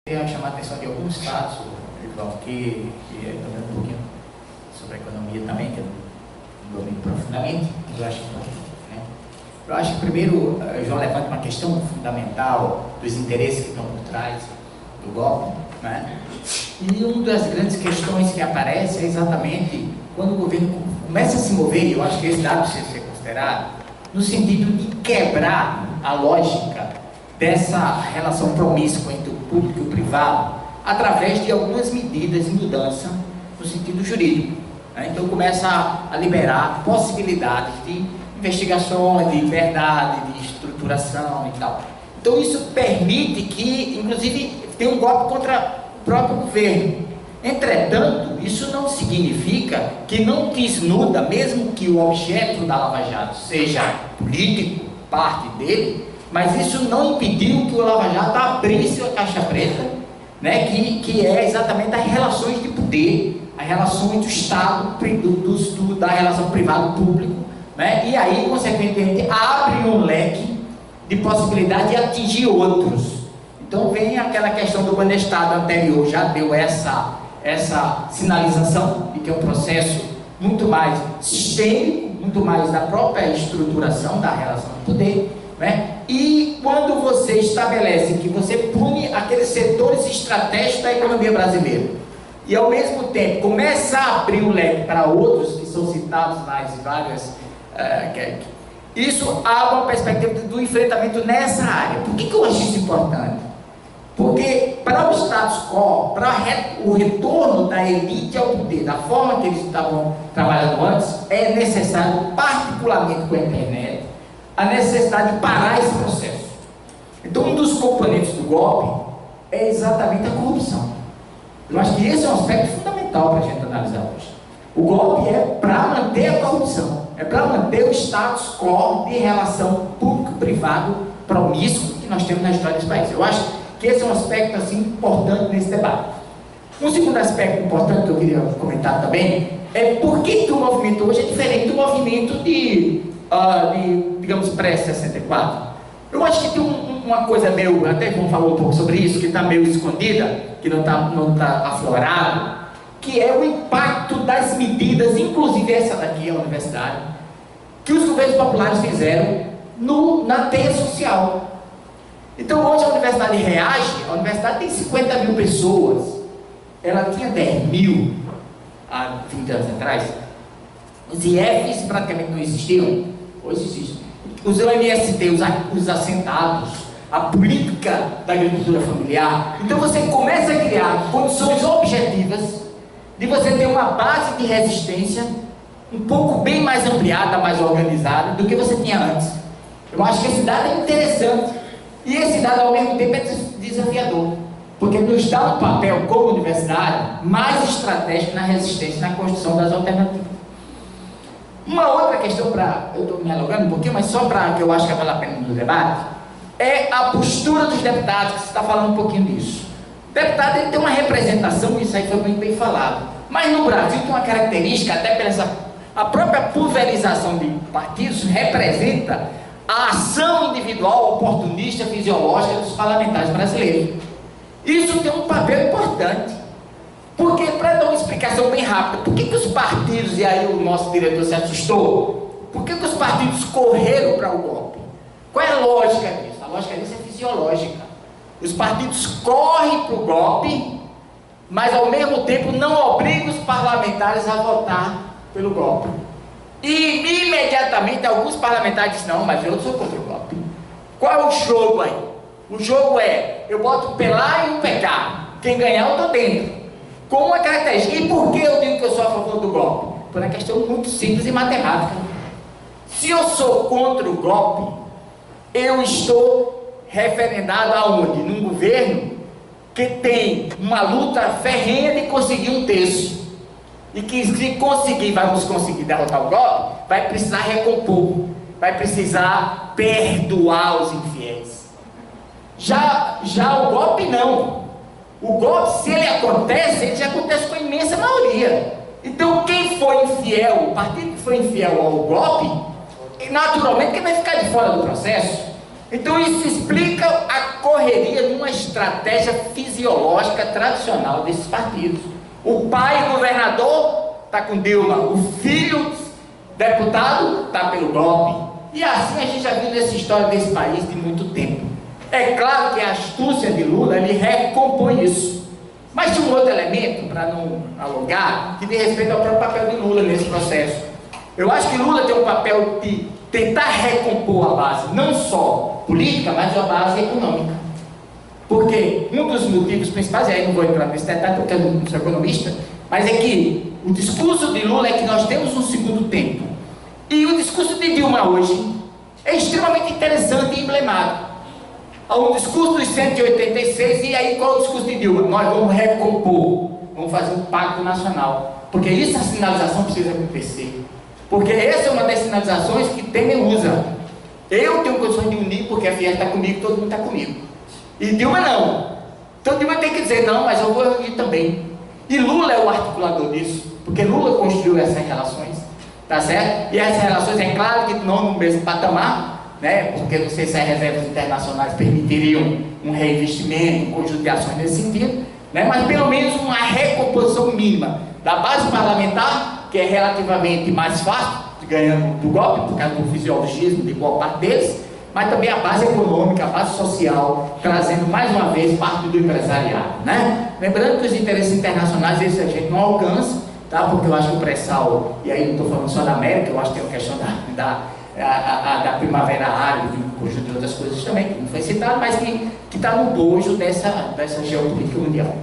Queria chamar a atenção de alguns fatos, que também um pouquinho sobre a economia também, que eu não domino profundamente, mas eu acho importante. Né? Eu acho que primeiro João levanta uma questão fundamental dos interesses que estão por trás do golpe, né? E uma das grandes questões que aparece é exatamente quando o governo começa a se mover, e eu acho que esse dado precisa ser considerado, no sentido de quebrar a lógica dessa relação promíscua entre o público e o privado, através de algumas medidas de mudança no sentido jurídico. Né? Então começa a liberar possibilidades de investigações, de liberdade, de estruturação e tal. Então isso permite que, inclusive, tenha um golpe contra o próprio governo. Entretanto, isso não significa que não desnuda, mesmo que o objeto da Lava Jato seja político, parte dele, mas isso não impediu que o Lava Jato abrisse a caixa preta, né, que é exatamente as relações de poder, as relações do Estado, da relação privado-público, né, e aí, consequentemente, abre um leque de possibilidade de atingir outros. Então vem aquela questão do quando o Estado anterior já deu essa sinalização de que é um processo muito mais sistêmico, muito mais da própria estruturação da relação de poder, né? E quando você estabelece que você pune aqueles setores estratégicos da economia brasileira e ao mesmo tempo começa a abrir o leque para outros que são citados nas várias isso abre uma perspectiva do enfrentamento nessa área. Por que eu acho isso importante? Porque para o status quo, para o retorno da elite ao poder, da forma que eles estavam trabalhando antes, é necessário, particularmente com a internet, a necessidade de parar esse processo. Então, um dos componentes do golpe é exatamente a corrupção. Eu acho que esse é um aspecto fundamental para a gente analisar hoje. O golpe é para manter a corrupção, é para manter o status quo de relação público-privado promíscuo que nós temos na história desse país. Eu acho que esse é um aspecto assim, importante nesse debate. Um segundo aspecto importante que eu queria comentar também é por que o movimento hoje é diferente do movimento digamos, pré-64. Eu acho que tem uma coisa meio, até vamos falar um pouco sobre isso, que está meio escondida, que não tá aflorado, que é o impacto das medidas, inclusive essa daqui, a universidade, que os governos populares fizeram na teia social. Então hoje a universidade reage, a universidade tem 50 mil pessoas, ela tinha 10 mil há 20 anos atrás, os IFs praticamente não existiam, hoje existem. Os OMST, os assentados, a política da agricultura familiar. Então você começa a criar condições objetivas de você ter uma base de resistência um pouco bem mais ampliada, mais organizada do que você tinha antes. Eu acho que esse dado é interessante e esse dado ao mesmo tempo é desafiador, porque nos dá um papel como universidade mais estratégico na resistência, na construção das alternativas. Uma outra questão, eu estou me alongando um pouquinho, mas só para que eu acho que vale a pena no debate, é a postura dos deputados, que você está falando um pouquinho disso. O deputado ele tem uma representação, isso aí foi muito bem falado, mas no Brasil tem uma característica, até pela a própria pulverização de partidos representa a ação individual, oportunista, fisiológica dos parlamentares brasileiros. Isso tem um papel importante. Porque, para dar uma explicação bem rápida, por que os partidos, e aí o nosso diretor se assustou, por que os partidos correram para o golpe? Qual é a lógica disso? A lógica disso é fisiológica. Os partidos correm para o golpe, mas ao mesmo tempo não obrigam os parlamentares a votar pelo golpe. E imediatamente alguns parlamentares dizem, não, mas eu sou contra o golpe. Qual é o jogo aí? O jogo é, eu boto o PLA e o PK, quem ganhar eu estou dentro. Com uma característica. E por que eu digo que eu sou a favor do golpe? Por uma questão muito simples e matemática. Se eu sou contra o golpe, eu estou referendado aonde? Num governo que tem uma luta ferrenha de conseguir um terço. E que se vamos conseguir derrotar o golpe, vai precisar recompor, vai precisar perdoar os infiéis. Já o golpe não. O golpe, se ele já acontece com a imensa maioria. Então, quem foi infiel, o partido que foi infiel ao golpe, naturalmente que vai ficar de fora do processo. Então isso explica a correria de uma estratégia fisiológica tradicional desses partidos. O pai governador está com Dilma, o filho deputado está pelo golpe. E assim a gente já viu nessa história desse país de muito tempo. É claro que a astúcia de Lula, ele recompõe isso. Mas tem um outro elemento, para não alongar, que diz respeito ao próprio papel de Lula nesse processo. Eu acho que Lula tem um papel de tentar recompor a base, não só política, mas a base econômica. Porque um dos motivos principais, e aí não vou entrar nesse detalhe porque eu não sou economista, mas é que o discurso de Lula é que nós temos um segundo tempo. E o discurso de Dilma hoje é extremamente interessante e emblemático. Há um discurso dos 186, e aí qual é o discurso de Dilma? Nós vamos recompor, vamos fazer um pacto nacional. Porque isso, a sinalização precisa acontecer. Porque essa é uma das sinalizações que Temer usa. Eu tenho condições de unir porque a Fiel está comigo, todo mundo está comigo. E Dilma não. Então Dilma tem que dizer, não, mas eu vou unir também. E Lula é o articulador disso, porque Lula construiu essas relações, tá certo? E essas relações, é claro que não no mesmo patamar, né? Porque não sei se as reservas internacionais permitiriam um reinvestimento, um conjunto de ações nesse sentido, né? Mas pelo menos uma recomposição mínima da base parlamentar, que é relativamente mais fácil, ganhando do golpe, por causa do fisiologismo de boa parte deles, mas também a base econômica, a base social, trazendo mais uma vez parte do empresariado, né? Lembrando que os interesses internacionais, esse a gente não alcança, tá? Porque eu acho que o pré-sal, e aí não estou falando só da América, eu acho que tem a questão da primavera árabe, um conjunto de outras coisas também, que não foi citado, mas que está no bojo dessa geopolítica mundial.